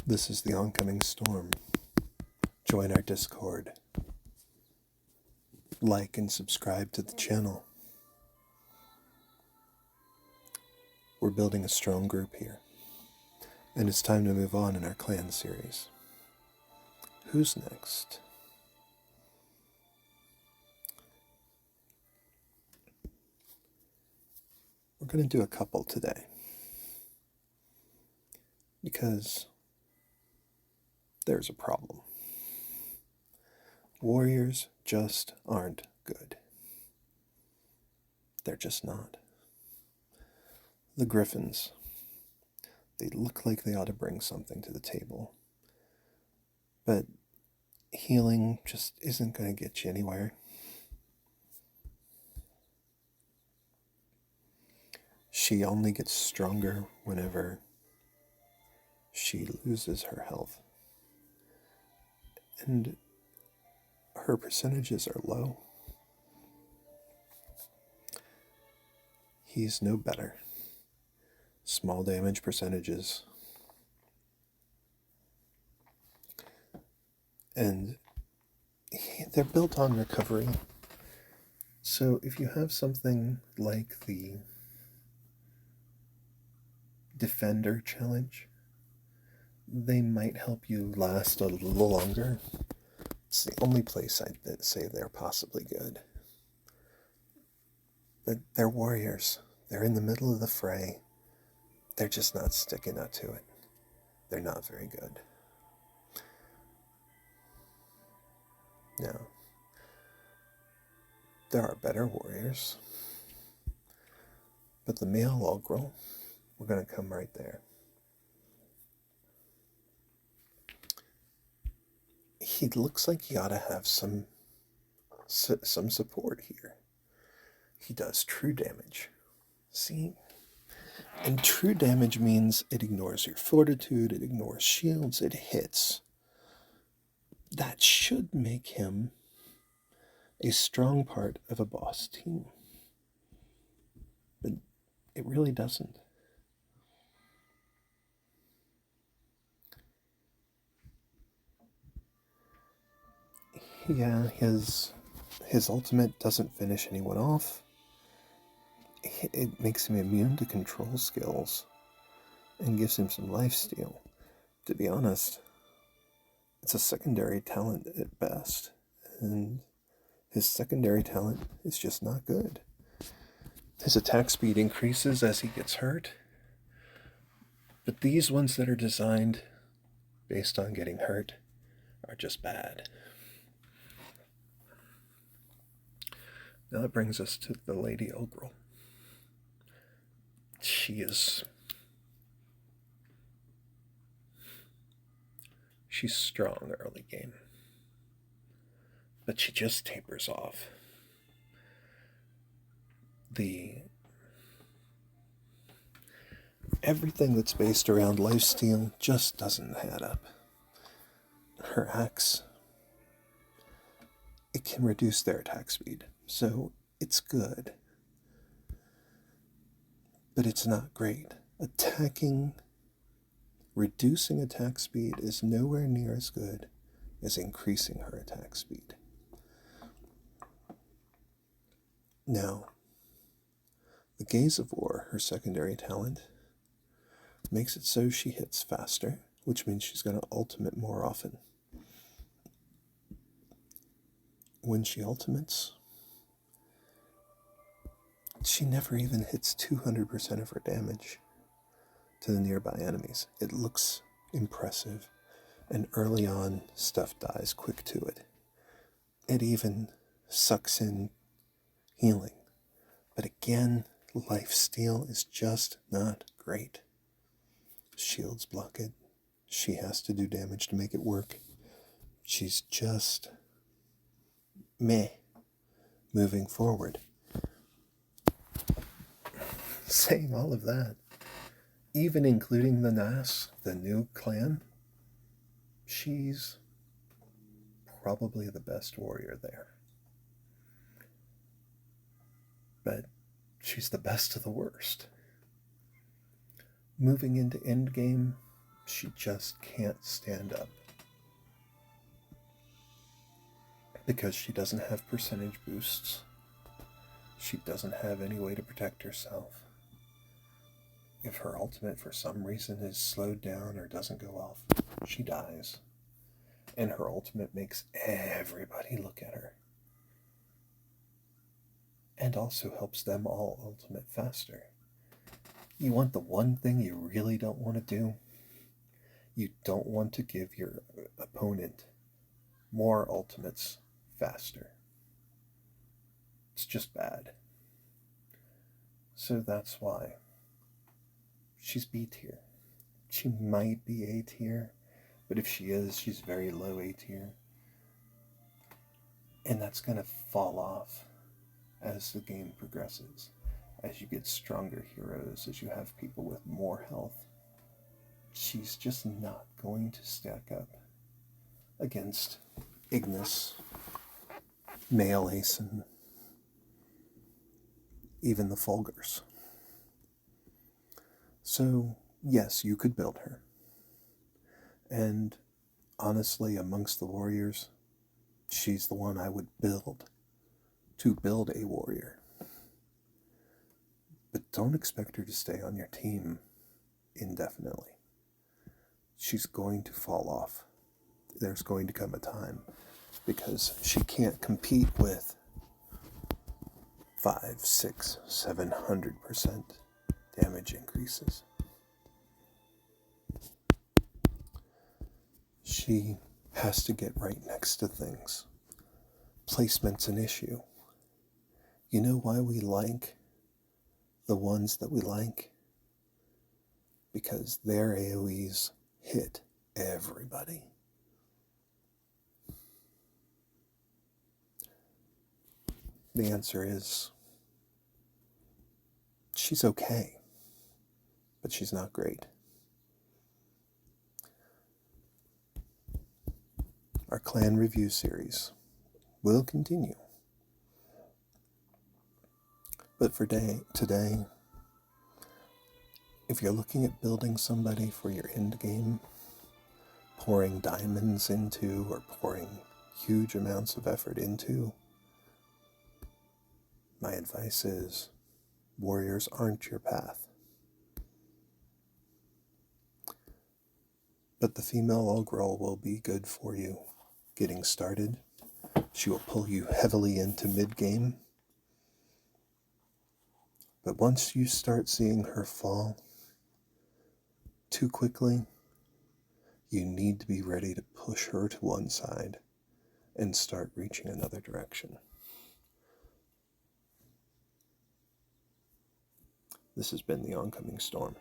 This is the oncoming storm. Join our Discord. Like and subscribe to the channel. We're building a strong group here. And it's time to move on in our clan series. Who's next? We're going to do a couple today. Because there's a problem. Warriors just aren't good. They're just not. The Gryphons, they look like they ought to bring something to the table. But healing just isn't going to get you anywhere. She only gets stronger whenever she loses her health. And her percentages are low. He's no better. Small damage percentages. And they're built on recovery. So if you have something like the Defender challenge, they might help you last a little longer. It's the only place I'd say they're possibly good. But they're warriors. They're in the middle of the fray. They're just not sticking up to it. They're not very good. Now, there are better warriors. But the male Ugrull, we're going to come right there. He looks like he ought to have some support here. He does true damage. See? And true damage means it ignores your fortitude, it ignores shields, it hits. That should make him a strong part of a boss team. But it really doesn't. Yeah, his ultimate doesn't finish anyone off. It makes him immune to control skills and gives him some lifesteal. To be honest, it's a secondary talent at best, and his secondary talent is just not good. His attack speed increases as he gets hurt, but these ones that are designed based on getting hurt are just bad. Now that brings us to the Lady Ugrull. She's strong early game, but she just tapers off. Everything that's based around lifesteal just doesn't add up. Her axe, it can reduce their attack speed, so it's good. But it's not great. Reducing attack speed is nowhere near as good as increasing her attack speed. Now, the Gaze of War, her secondary talent, makes it so she hits faster, which means she's going to ultimate more often. When she ultimates, she never even hits 200% of her damage to the nearby enemies. It looks impressive, and early on, stuff dies quick to it. It even sucks in healing. But again, lifesteal is just not great. Shields block it. She has to do damage to make it work. She's just meh moving forward. Saying all of that, even including the Nas, the new clan, she's probably the best warrior there. But she's the best of the worst. Moving into endgame, She just can't stand up. Because she doesn't have percentage boosts. She doesn't have any way to protect herself. If her ultimate for some reason is slowed down or doesn't go off, she dies. And her ultimate makes everybody look at her. And also helps them all ultimate faster. You want the one thing you really don't want to do? You don't want to give your opponent more ultimates faster. It's just bad. So that's why she's B tier. She might be A tier, but if she is, she's very low A tier. And that's going to fall off as the game progresses. As you get stronger heroes, as you have people with more health, she's just not going to stack up against Ignis, Male Ace, and even the Fulgurs. So, yes, you could build her. And honestly, amongst the warriors, she's the one I would build to build a warrior. But don't expect her to stay on your team indefinitely. She's going to fall off. There's going to come a time because she can't compete with 5, 6, 700% damage increases. She has to get right next to things. Placement's an issue. You know why we like the ones that we like? Because their AoEs hit everybody. The answer is, she's okay, but she's not great. Our clan review series will continue. But for today, if you're looking at building somebody for your end game, pouring diamonds into or pouring huge amounts of effort into, my advice is, warriors aren't your path. But the female Ugrull will be good for you getting started. She will pull you heavily into mid-game. But once you start seeing her fall too quickly, you need to be ready to push her to one side and start reaching another direction. This has been the Oncoming Storm.